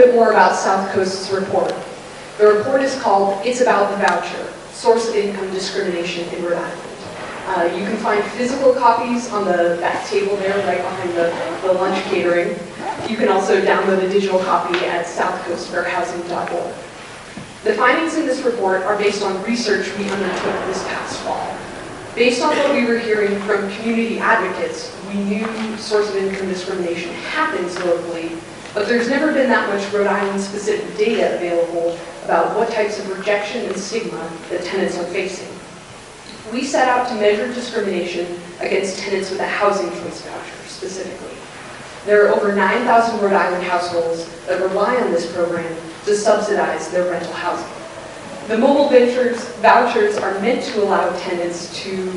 bit more about South Coast's report. The report is called It's About the Voucher, Source of Income Discrimination in Rhode Island. You can find physical copies on the back table there, right behind the lunch catering. You can also download a digital copy at southcoastfairhousing.org. The findings in this report are based on research we undertook this past fall. Based on what we were hearing from community advocates, we knew source of income discrimination happens locally, but there's never been that much Rhode Island-specific data available about what types of rejection and stigma that tenants are facing. We set out to measure discrimination against tenants with a housing choice voucher, specifically. There are over 9,000 Rhode Island households that rely on this program to subsidize their rental housing. The mobile vouchers are meant to allow tenants to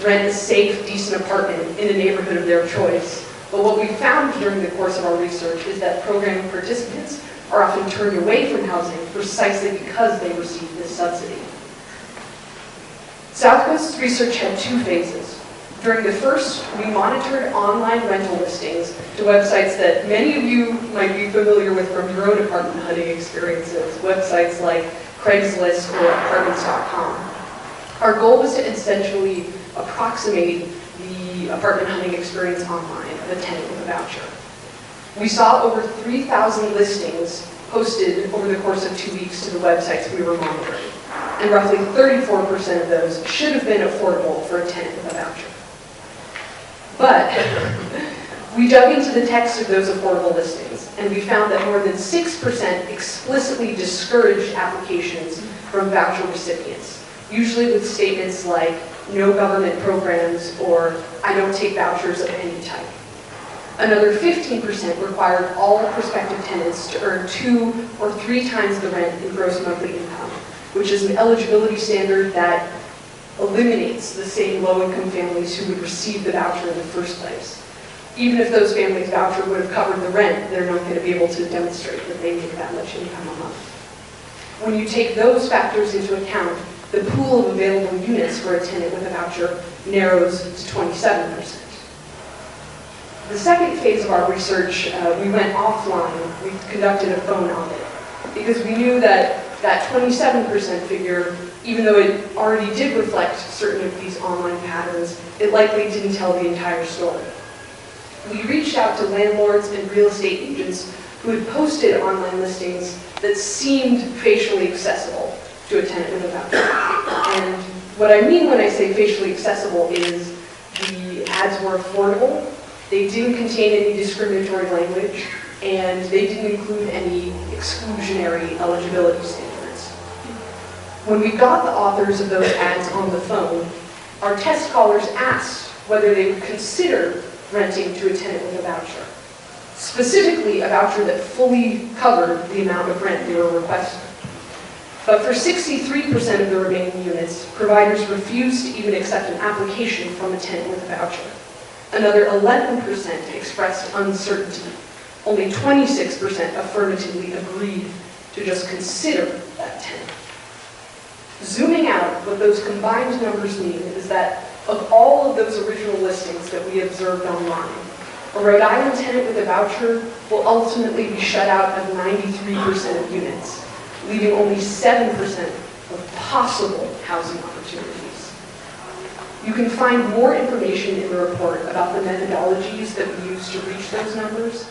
rent a safe, decent apartment in a neighborhood of their choice. But what we found during the course of our research is that program participants are often turned away from housing precisely because they receive this subsidy. South Coast's research had two phases. During the first, we monitored online rental listings to websites that many of you might be familiar with from your own apartment hunting experiences, websites like Craigslist or apartments.com. Our goal was to essentially approximate the apartment hunting experience online of a tenant with a voucher. We saw over 3,000 listings posted over the course of 2 weeks to the websites we were monitoring, and roughly 34% of those should have been affordable for a tenant with a voucher. But we dug into the text of those affordable listings, and we found that more than 6% explicitly discouraged applications from voucher recipients, usually with statements like, no government programs, or I don't take vouchers of any type. Another 15% required all prospective tenants to earn 2 or 3 times the rent in gross monthly income, which is an eligibility standard that eliminates the same low-income families who would receive the voucher in the first place. Even if those families' voucher would have covered the rent, they're not going to be able to demonstrate that they make that much income a month. When you take those factors into account, the pool of available units for a tenant with a voucher narrows to 27%. The second phase of our research, we went offline. We conducted a phone audit because we knew that that 27% figure, even though it already did reflect certain of these online patterns, it likely didn't tell the entire story. We reached out to landlords and real estate agents who had posted online listings that seemed facially accessible to a tenant with a voucher. And what I mean when I say facially accessible is the ads were affordable, they didn't contain any discriminatory language, and they didn't include any exclusionary eligibility standards. When we got the authors of those ads on the phone, our test callers asked whether they would consider renting to a tenant with a voucher, specifically a voucher that fully covered the amount of rent they were requesting. But for 63% of the remaining units, providers refused to even accept an application from a tenant with a voucher. Another 11% expressed uncertainty. Only 26% affirmatively agreed to just consider that tenant. Zooming out, what those combined numbers mean is that of all of those original listings that we observed online, a Rhode Island tenant with a voucher will ultimately be shut out of 93% of units, leaving only 7% of possible housing opportunities. You can find more information in the report about the methodologies that we used to reach those numbers,